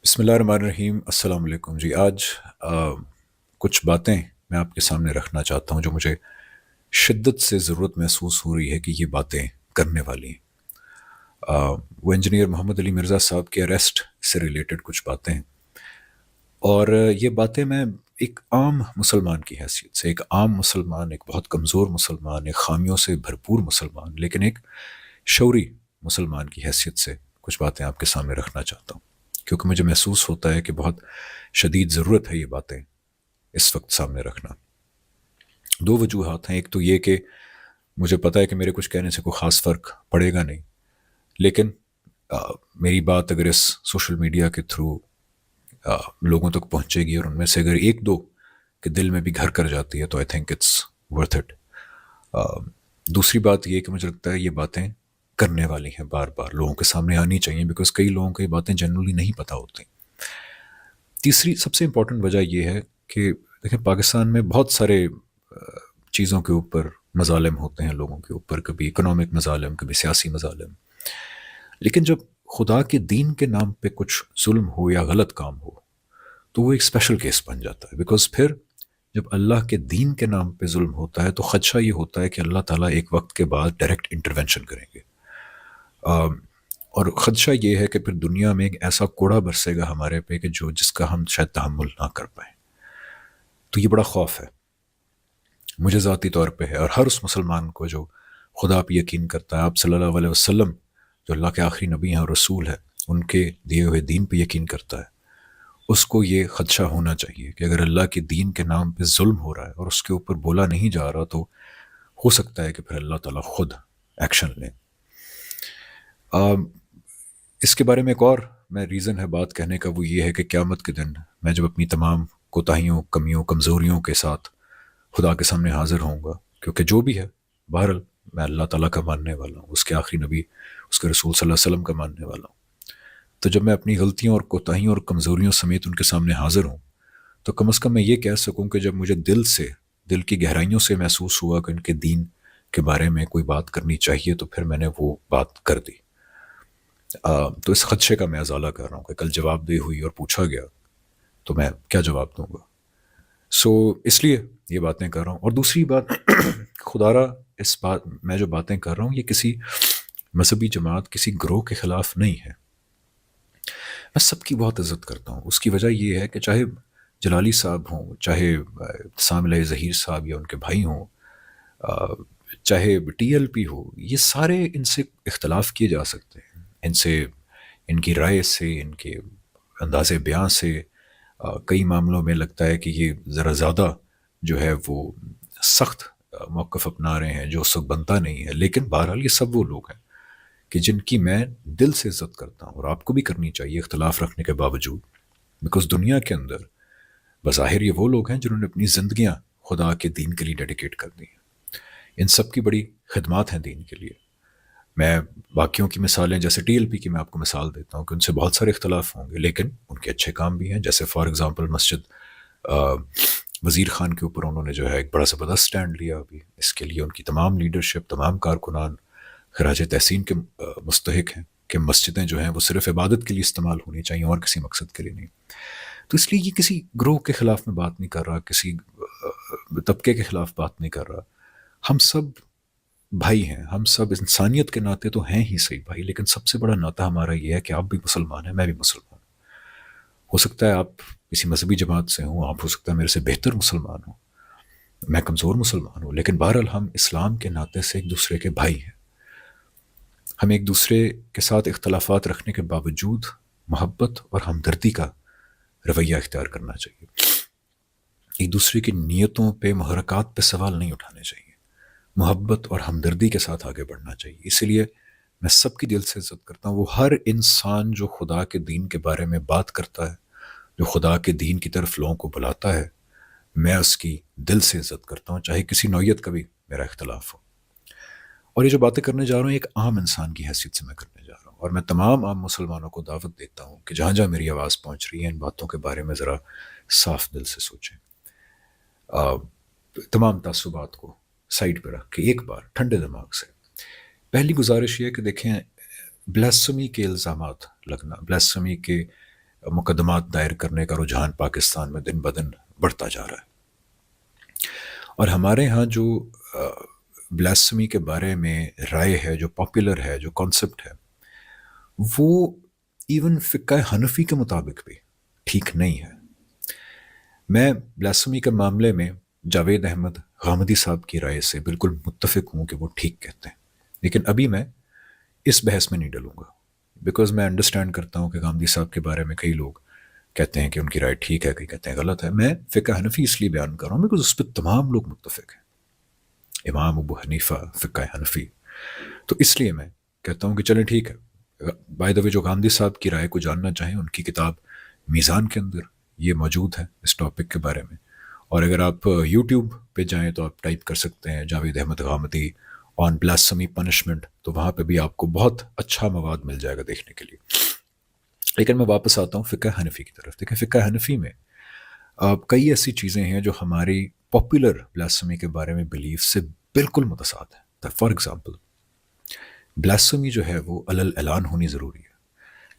بسم اللہ الرحمن الرحیم، السلام علیکم جی۔ آج کچھ باتیں میں آپ کے سامنے رکھنا چاہتا ہوں جو مجھے شدت سے ضرورت محسوس ہو رہی ہے کہ یہ باتیں کرنے والی ہیں۔ وہ انجینئر محمد علی مرزا صاحب کے اریسٹ سے ریلیٹڈ کچھ باتیں ہیں، اور یہ باتیں میں ایک عام مسلمان کی حیثیت سے، ایک عام مسلمان، ایک بہت کمزور مسلمان، ایک خامیوں سے بھرپور مسلمان لیکن ایک شعوری مسلمان کی حیثیت سے کچھ باتیں آپ کے سامنے رکھنا چاہتا ہوں، کیونکہ مجھے محسوس ہوتا ہے کہ بہت شدید ضرورت ہے یہ باتیں اس وقت سامنے رکھنا۔ دو وجوہات ہیں، ایک تو یہ کہ مجھے پتہ ہے کہ میرے کچھ کہنے سے کوئی خاص فرق پڑے گا نہیں، لیکن آ، میری بات اگر اس سوشل میڈیا کے تھرو لوگوں تک پہنچے گی اور ان میں سے اگر ایک دو کے دل میں بھی گھر کر جاتی ہے تو I think it's worth it. دوسری بات یہ کہ مجھے لگتا ہے یہ باتیں کرنے والی ہیں، بار بار لوگوں کے سامنے آنی چاہیے، بیکاز کئی لوگوں کو یہ باتیں جنرلی نہیں پتہ ہوتی۔ تیسری سب سے امپورٹنٹ وجہ یہ ہے کہ دیکھیں، پاکستان میں بہت سارے چیزوں کے اوپر مظالم ہوتے ہیں لوگوں کے اوپر، کبھی اکنامک مظالم، کبھی سیاسی مظالم، لیکن جب خدا کے دین کے نام پہ کچھ ظلم ہو یا غلط کام ہو تو وہ ایک اسپیشل کیس بن جاتا ہے، بیکاز پھر جب اللہ کے دین کے نام پہ ظلم ہوتا ہے تو خدشہ یہ ہوتا ہے کہ اللہ تعالیٰ ایک وقت کے بعد ڈائریکٹ انٹرونشن کریں گے، اور خدشہ یہ ہے کہ پھر دنیا میں ایک ایسا کوڑا برسے گا ہمارے پہ کہ جس کا ہم شاید تحمل نہ کر پائیں۔ تو یہ بڑا خوف ہے، مجھے ذاتی طور پہ ہے، اور ہر اس مسلمان کو جو خدا پہ یقین کرتا ہے، آپ صلی اللہ علیہ وسلم جو اللہ کے آخری نبی ہیں اور رسول ہیں، ان کے دیے ہوئے دین پہ یقین کرتا ہے، اس کو یہ خدشہ ہونا چاہیے کہ اگر اللہ کے دین کے نام پہ ظلم ہو رہا ہے اور اس کے اوپر بولا نہیں جا رہا تو ہو سکتا ہے کہ پھر اللہ تعالیٰ خود ایکشن لیں۔ اس کے بارے میں ایک اور میں ریزن ہے بات کہنے کا، وہ یہ ہے کہ قیامت کے دن میں جب اپنی تمام کوتاہیوں، کمیوں، کمزوریوں کے ساتھ خدا کے سامنے حاضر ہوں گا، کیونکہ جو بھی ہے بہرحال میں اللہ تعالیٰ کا ماننے والا ہوں، اس کے آخری نبی، اس کے رسول صلی اللہ علیہ وسلم کا ماننے والا ہوں۔ تو جب میں اپنی غلطیوں اور کوتاہیوں اور کمزوریوں سمیت ان کے سامنے حاضر ہوں تو کم از کم میں یہ کہہ سکوں کہ جب مجھے دل کی گہرائیوں سے محسوس ہوا کہ ان کے دین کے بارے میں کوئی بات کرنی چاہیے تو پھر میں نے وہ بات کر دی۔ تو اس خدشے کا میں ازالہ کر رہا ہوں کہ کل جواب دہ ہوئی اور پوچھا گیا تو میں کیا جواب دوں گا۔ اس لیے یہ باتیں کر رہا ہوں۔ اور دوسری بات، خدا را اس بات میں جو باتیں کر رہا ہوں یہ کسی مذہبی جماعت، کسی گروہ کے خلاف نہیں ہے۔ میں سب کی بہت عزت کرتا ہوں، اس کی وجہ یہ ہے کہ چاہے جلالی صاحب ہوں، چاہے سام علیہ ظہیر صاحب یا ان کے بھائی ہوں، چاہے ٹی ایل پی ہو، یہ سارے ان سے اختلاف کیے جا سکتے ہیں، ان سے، ان کی رائے سے، ان کے انداز بیان سے کئی معاملوں میں لگتا ہے کہ یہ ذرا زیادہ جو ہے وہ سخت موقف اپنا رہے ہیں جو اس وقت بنتا نہیں ہے، لیکن بہرحال یہ سب وہ لوگ ہیں کہ جن کی میں دل سے عزت کرتا ہوں، اور آپ کو بھی کرنی چاہیے اختلاف رکھنے کے باوجود، بیکاز دنیا کے اندر بظاہر یہ وہ لوگ ہیں جنہوں نے اپنی زندگیاں خدا کے دین کے لیے ڈیڈیکیٹ کر دی ہیں، ان سب کی بڑی خدمات ہیں دین کے لیے۔ میں باقیوں کی مثالیں جیسے ٹی ایل پی کی میں آپ کو مثال دیتا ہوں کہ ان سے بہت سارے اختلاف ہوں گے لیکن ان کے اچھے کام بھی ہیں، جیسے فار ایگزامپل مسجد وزیر خان کے اوپر انہوں نے جو ہے ایک بڑا زبردست سٹینڈ لیا، ابھی اس کے لیے ان کی تمام لیڈرشپ، تمام کارکنان خراج تحسین کے مستحق ہیں کہ مسجدیں جو ہیں وہ صرف عبادت کے لیے استعمال ہونی چاہیے اور کسی مقصد کے لیے نہیں۔ تو اس لیے یہ کسی گروہ کے خلاف میں بات نہیں کر رہا، کسی طبقے کے خلاف بات نہیں کر رہا، ہم سب بھائی ہیں، ہم سب انسانیت کے ناطے تو ہیں ہی صحیح بھائی، لیکن سب سے بڑا ناطہ ہمارا یہ ہے کہ آپ بھی مسلمان ہیں، میں بھی مسلمان ہوں۔ ہو سکتا ہے آپ کسی مذہبی جماعت سے ہوں، آپ ہو سکتا ہے میرے سے بہتر مسلمان ہوں، میں کمزور مسلمان ہوں، لیکن بہرحال ہم اسلام کے ناطے سے ایک دوسرے کے بھائی ہیں۔ ہمیں ایک دوسرے کے ساتھ اختلافات رکھنے کے باوجود محبت اور ہمدردی کا رویہ اختیار کرنا چاہیے، ایک دوسرے کی نیتوں پہ، محرکات پہ سوال نہیں اٹھانے چاہیے، محبت اور ہمدردی کے ساتھ آگے بڑھنا چاہیے۔ اسی لیے میں سب کی دل سے عزت کرتا ہوں، وہ ہر انسان جو خدا کے دین کے بارے میں بات کرتا ہے، جو خدا کے دین کی طرف لوگوں کو بلاتا ہے، میں اس کی دل سے عزت کرتا ہوں، چاہے کسی نوعیت کا بھی میرا اختلاف ہو۔ اور یہ جو باتیں کرنے جا رہا ہوں ایک عام انسان کی حیثیت سے میں کرنے جا رہا ہوں، اور میں تمام عام مسلمانوں کو دعوت دیتا ہوں کہ جہاں جہاں میری آواز پہنچ رہی ہے ان باتوں کے بارے میں ذرا صاف دل سے سوچیں، تمام تعصبات کو سائڈ پہ رکھ کے ایک بار ٹھنڈے دماغ سے۔ پہلی گزارش یہ ہے کہ دیکھیں، بلیسمی کے الزامات لگنا، بلیسمی کے مقدمات دائر کرنے کا رجحان پاکستان میں دن بدن بڑھتا جا رہا ہے. اور ہمارے ہاں جو بلاسمی کے بارے میں رائے ہے، جو پاپولر ہے، جو کانسیپٹ ہے، وہ ایون فقہ حنفی کے مطابق بھی ٹھیک نہیں ہے. میں بلاسمی کے معاملے میں جاوید احمد غامدی صاحب کی رائے سے بالکل متفق ہوں کہ وہ ٹھیک کہتے ہیں، لیکن ابھی میں اس بحث میں نہیں ڈلوں گا، بیکاز میں انڈرسٹینڈ کرتا ہوں کہ غامدی صاحب کے بارے میں کئی لوگ کہتے ہیں کہ ان کی رائے ٹھیک ہے، کئی کہتے ہیں غلط ہے. میں فقہ حنفی اس لیے بیان کر رہا ہوں بیکاز اس پہ تمام لوگ متفق ہیں، امام ابو حنیفہ فقہ حنفی. تو اس لیے میں کہتا ہوں کہ چلیں ٹھیک ہے. بائی دا وے جو غامدی صاحب کی رائے کو جاننا چاہیں، ان کی کتاب میزان کے اندر یہ موجود ہے اس ٹاپک کے بارے میں. اور اگر آپ یوٹیوب پہ جائیں تو آپ ٹائپ کر سکتے ہیں جاوید احمد غامدی آن بلاسمی پنشمنٹ، تو وہاں پہ بھی آپ کو بہت اچھا مواد مل جائے گا دیکھنے کے لیے. لیکن میں واپس آتا ہوں فقہ حنفی کی طرف. دیکھیں فقہ حنفی میں کئی ایسی چیزیں ہیں جو ہماری پاپولر بلاسمی کے بارے میں بلیف سے بالکل متصاد ہے. فار ایگزامپل بلاسمی جو ہے وہ علل اعلان ہونی ضروری ہے،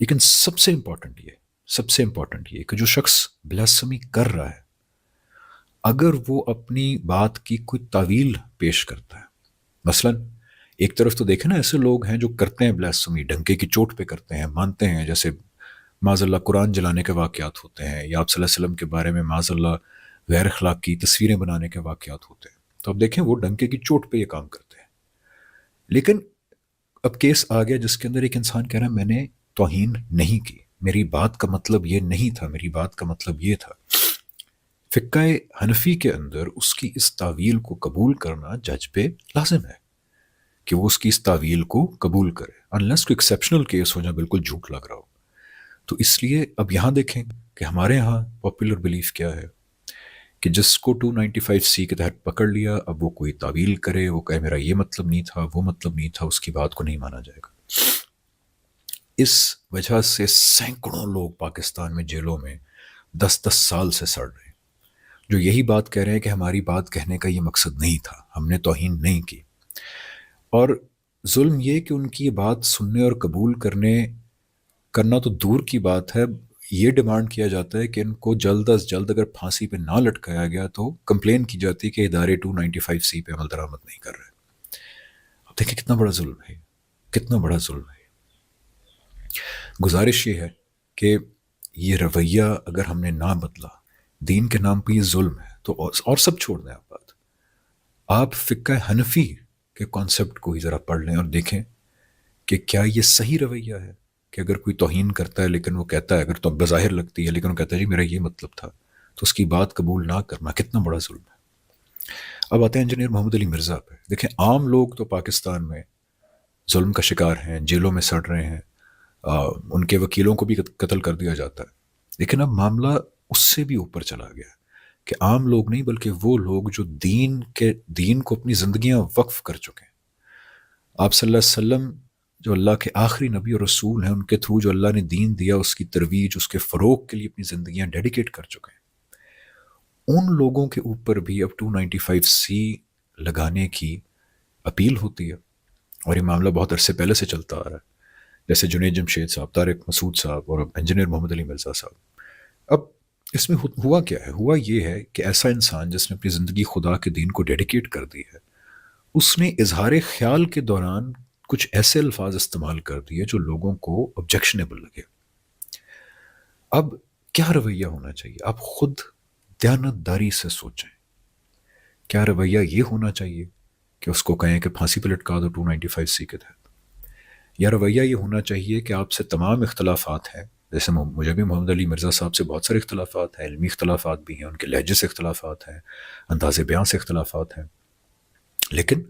لیکن سب سے امپورٹنٹ یہ کہ جو شخص بلاسمی کر رہا ہے اگر وہ اپنی بات کی کوئی تعویل پیش کرتا ہے، مثلا ایک طرف تو دیکھیں نا ایسے لوگ ہیں جو کرتے ہیں بلاسمی ڈنکے کی چوٹ پہ کرتے ہیں، مانتے ہیں، جیسے معاذ اللہ قرآن جلانے کے واقعات ہوتے ہیں، یا آپ صلی اللہ علیہ وسلم کے بارے میں معاذ اللہ غیر اخلاقی تصویریں بنانے کے واقعات ہوتے ہیں، تو اب دیکھیں وہ ڈنکے کی چوٹ پہ یہ کام کرتے ہیں. لیکن اب کیس آ گیا جس کے اندر ایک انسان کہہ رہا ہے میں نے توہین نہیں کی، میری بات کا مطلب یہ نہیں تھا، میری بات کا مطلب یہ تھا. فقہ حنفی کے اندر اس کی اس تعویل کو قبول کرنا جج پہ لازم ہے کہ وہ اس کی اس تعویل کو قبول کرے، انلیس کوئی ایکسیپشنل کیس ہو جہاں بالکل جھوٹ لگ رہا ہو. تو اس لیے اب یہاں دیکھیں کہ ہمارے ہاں پاپولر بلیف کیا ہے کہ جس کو 295C کے تحت پکڑ لیا اب وہ کوئی تعویل کرے، وہ کہے میرا یہ مطلب نہیں تھا، وہ مطلب نہیں تھا، اس کی بات کو نہیں مانا جائے گا. اس وجہ سے سینکڑوں لوگ پاکستان میں جیلوں میں 10 سال سے سڑ رہے ہیں، جو یہی بات کہہ رہے ہیں کہ ہماری بات کہنے کا یہ مقصد نہیں تھا، ہم نے توہین نہیں کی. اور ظلم یہ کہ ان کی یہ بات سننے اور قبول کرنا تو دور کی بات ہے، یہ ڈیمانڈ کیا جاتا ہے کہ ان کو جلد از جلد اگر پھانسی پہ نہ لٹکایا گیا تو کمپلین کی جاتی ہے کہ ادارے 295C پہ عمل درآمد نہیں کر رہے. اب دیکھیں کتنا بڑا ظلم ہے، کتنا بڑا ظلم ہے. گزارش یہ ہے کہ یہ رویہ اگر ہم نے نہ بدلا، دین کے نام پہ یہ ظلم ہے تو اور سب چھوڑ دیں آپ بات، آپ فقہ حنفی کے کانسیپٹ کو ہی ذرا پڑھ لیں اور دیکھیں کہ کیا یہ صحیح رویہ ہے کہ اگر کوئی توہین کرتا ہے لیکن وہ کہتا ہے، اگر تو بظاہر لگتی ہے لیکن وہ کہتا ہے جی میرا یہ مطلب تھا، تو اس کی بات قبول نہ کرنا کتنا بڑا ظلم ہے. اب آتے ہیں انجینئر محمد علی مرزا پہ. دیکھیں عام لوگ تو پاکستان میں ظلم کا شکار ہیں، جیلوں میں سڑ رہے ہیں، ان کے وکیلوں کو بھی قتل کر دیا جاتا ہے. لیکن اب معاملہ اس سے بھی اوپر چلا گیا کہ عام لوگ نہیں بلکہ وہ لوگ جو دین کو اپنی زندگیاں وقف کر چکے ہیں. آپ صلی اللہ علیہ وسلم جو اللہ کے آخری نبی اور رسول ہیں، ان کے تھرو جو اللہ نے دین دیا، اس کی ترویج، اس کے فروغ کے لیے اپنی زندگیاں ڈیڈیکیٹ کر چکے ہیں. ان لوگوں کے اوپر بھی اب 295C لگانے کی اپیل ہوتی ہے، اور یہ معاملہ بہت عرصے پہلے سے چلتا آ رہا ہے، جیسے جنید جمشید صاحب، طارق مسعود صاحب اور انجینئر محمد علی مرزا صاحب. اب اس میں ہوا کیا ہے؟ ہوا یہ ہے کہ ایسا انسان جس نے اپنی زندگی خدا کے دین کو ڈیڈیکیٹ کر دی ہے، اس نے اظہار خیال کے دوران کچھ ایسے الفاظ استعمال کر دیے جو لوگوں کو آبجیکشنیبل لگے. اب کیا رویہ ہونا چاہیے؟ آپ خود دیانت داری سے سوچیں. کیا رویہ یہ ہونا چاہیے کہ اس کو کہیں کہ پھانسی پہ لٹکا دو 295C کے تحت؟ یا رویہ یہ ہونا چاہیے کہ آپ سے تمام اختلافات ہیں، جیسے مجھے بھی محمد علی مرزا صاحب سے بہت سارے اختلافات ہیں، علمی اختلافات بھی ہیں، ان کے لہجے سے اختلافات ہیں، انداز بیان سے اختلافات ہیں، لیکن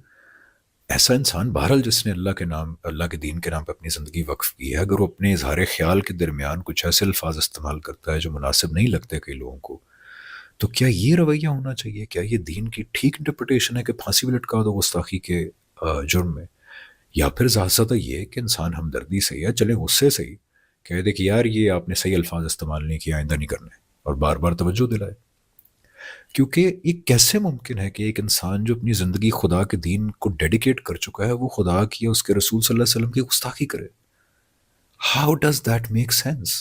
ایسا انسان بہرحال جس نے اللہ کے دین کے نام پہ اپنی زندگی وقف کی ہے، اگر وہ اپنے اظہار خیال کے درمیان کچھ ایسے الفاظ استعمال کرتا ہے جو مناسب نہیں لگتے کئی لوگوں کو، تو کیا یہ رویہ ہونا چاہیے؟ کیا یہ دین کی ٹھیک انٹرپریٹیشن ہے کہ پھانسی میں لٹکا دو گستاخی کے جرم میں؟ یا پھر زیادہ یہ کہ انسان ہمدردی سے یا چلیں غصے سے ہی کہہ دے کہ یار یہ آپ نے صحیح الفاظ استعمال نہیں کیا، آئندہ نہیں کرنے، اور بار بار توجہ دلائے. کیونکہ یہ کیسے ممکن ہے کہ ایک انسان جو اپنی زندگی خدا کے دین کو ڈیڈیکیٹ کر چکا ہے، وہ خدا کی یا اس کے رسول صلی اللہ علیہ وسلم کی گستاخی کرے؟ How does that make sense?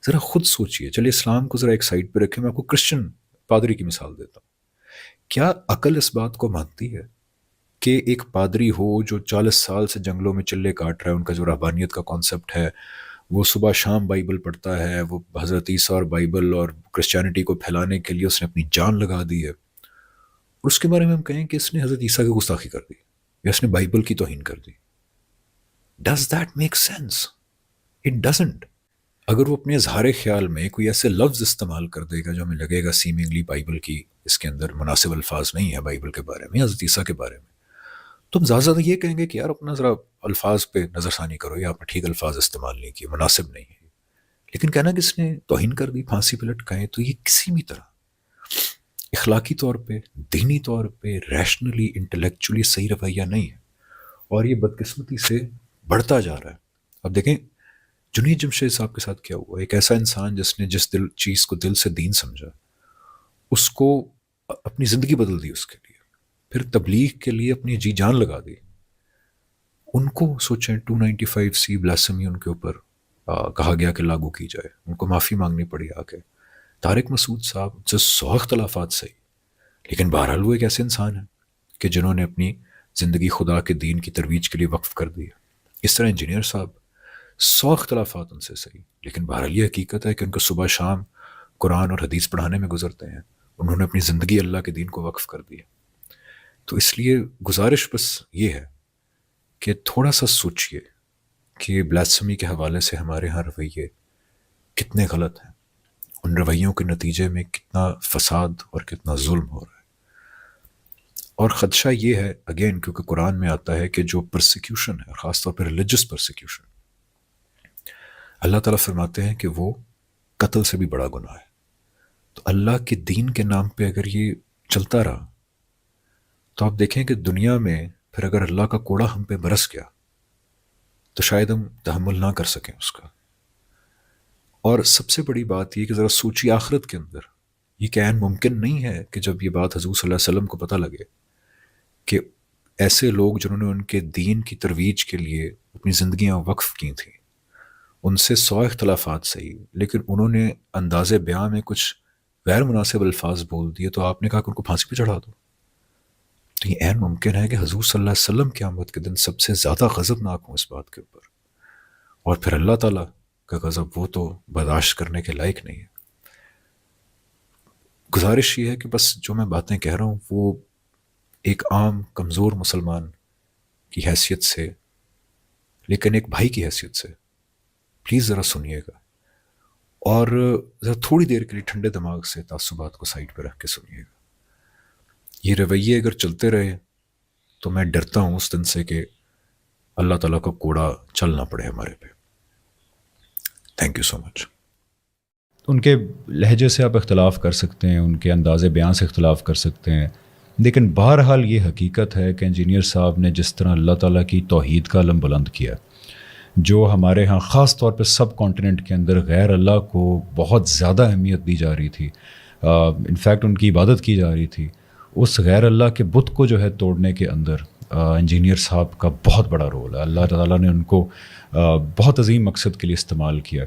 ذرا خود سوچئے. چلیے اسلام کو ذرا ایک سائڈ پہ رکھیں, میں آپ کو کرسچن پادری کی مثال دیتا ہوں. کیا عقل اس بات کو مانتی ہے کہ ایک پادری ہو جو 40 سال سے جنگلوں میں چلے کاٹ رہا ہے, ان کا جو رہبانیت کا کانسیپٹ ہے, وہ صبح شام بائبل پڑھتا ہے, وہ حضرت عیسیٰ اور بائبل اور کرسچینٹی کو پھیلانے کے لیے اس نے اپنی جان لگا دی ہے, اور اس کے بارے میں ہم کہیں کہ اس نے حضرت عیسیٰ کی گستاخی کر دی یا اس نے بائبل کی توہین کر دی؟ Does that make sense? It doesn't. اگر وہ اپنے اظہار خیال میں کوئی ایسے لفظ استعمال کر دے گا جو ہمیں لگے گا سیمنگلی بائبل کی اس کے اندر مناسب الفاظ نہیں ہے بائبل کے بارے میں, حضرت عیسیٰ کے بارے میں, تو ہم زیادہ زیادہ یہ کہیں گے کہ یار اپنا ذرا الفاظ پہ نظر ثانی کرو, یا آپ نے ٹھیک الفاظ استعمال نہیں کیے, مناسب نہیں ہے. لیکن کہنا کہ اس نے توہین کر دی, پھانسی پہ لٹکائے, تو یہ کسی بھی طرح اخلاقی طور پہ, دینی طور پہ, ریشنلی, انٹلیکچولی صحیح رویہ نہیں ہے, اور یہ بدقسمتی سے بڑھتا جا رہا ہے. اب دیکھیں جنید جمشید صاحب کے ساتھ کیا ہوا. ایک ایسا انسان جس نے جس چیز کو دل سے دین سمجھا, اس کو اپنی زندگی بدل دی اس کے لیے, پھر تبلیغ کے لیے اپنی جی جان لگا دی. ان کو سوچیں 295C بلاسمی ان کے اوپر کہا گیا کہ لاگو کی جائے, ان کو معافی مانگنی پڑی آ کے. طارق مسعود صاحب جو 100 اختلافات صحیح, لیکن بہرحال وہ ایک ایسے انسان ہیں کہ جنہوں نے اپنی زندگی خدا کے دین کی ترویج کے لیے وقف کر دی ہے. اس طرح انجینئر صاحب 100 اختلافات ان سے صحیح, لیکن بہرحال یہ حقیقت ہے کہ ان کو صبح شام قرآن اور حدیث پڑھانے میں گزرتے ہیں. انہوں نے اپنی زندگی اللہ کے دین کو وقف کر دی ہے. تو اس لیے گزارش بس یہ ہے کہ تھوڑا سا سوچئے کہ بلاسفمی کے حوالے سے ہمارے ہاں رویے کتنے غلط ہیں, ان رویوں کے نتیجے میں کتنا فساد اور کتنا ظلم ہو رہا ہے. اور خدشہ یہ ہے اگین کیونکہ قرآن میں آتا ہے کہ جو پرسیکیوشن ہے, خاص طور پہ ریلیجس پرسیکیوشن, اللہ تعالیٰ فرماتے ہیں کہ وہ قتل سے بھی بڑا گناہ ہے. تو اللہ کے دین کے نام پہ اگر یہ چلتا رہا تو آپ دیکھیں کہ دنیا میں پھر اگر اللہ کا کوڑا ہم پہ برس گیا تو شاید ہم تحمل نہ کر سکیں اس کا. اور سب سے بڑی بات یہ کہ ذرا سوچی آخرت کے اندر یہ کہ عین ممکن نہیں ہے کہ جب یہ بات حضور صلی اللہ علیہ وسلم کو پتہ لگے کہ ایسے لوگ جنہوں نے ان کے دین کی ترویج کے لیے اپنی زندگیاں وقف کی تھیں, ان سے 100 اختلافات صحیح, لیکن انہوں نے انداز بیان میں کچھ غیر مناسب الفاظ بول دیے, تو آپ نے کہا کہ ان کو پھانسی پہ چڑھا دو. تو یہ عین ممکن ہے کہ حضور صلی اللہ علیہ وسلم قیامت کے دن سب سے زیادہ غضبناک ہوں اس بات کے اوپر, اور پھر اللہ تعالیٰ کا غضب وہ تو برداشت کرنے کے لائق نہیں ہے. گزارش یہ ہے کہ بس جو میں باتیں کہہ رہا ہوں وہ ایک عام کمزور مسلمان کی حیثیت سے, لیکن ایک بھائی کی حیثیت سے پلیز ذرا سنیے گا, اور ذرا تھوڑی دیر کے لیے ٹھنڈے دماغ سے تعصبات کو سائڈ پہ رکھ کے سنیے گا. یہ رویے اگر چلتے رہے تو میں ڈرتا ہوں اس دن سے کہ اللہ تعالیٰ کا کوڑا چلنا پڑے ہمارے پہ. تھینک یو سو مچ. ان کے لہجے سے آپ اختلاف کر سکتے ہیں, ان کے انداز بیان سے اختلاف کر سکتے ہیں, لیکن بہرحال یہ حقیقت ہے کہ انجینئر صاحب نے جس طرح اللہ تعالیٰ کی توحید کا علم بلند کیا, جو ہمارے ہاں خاص طور پہ سب کانٹیننٹ کے اندر غیر اللہ کو بہت زیادہ اہمیت دی جا رہی تھی, انفیکٹ ان کی عبادت کی جا رہی تھی, اس غیر اللہ کے بت کو جو ہے توڑنے کے اندر انجینئر صاحب کا بہت بڑا رول ہے. اللہ تعالیٰ نے ان کو بہت عظیم مقصد کے لیے استعمال کیا.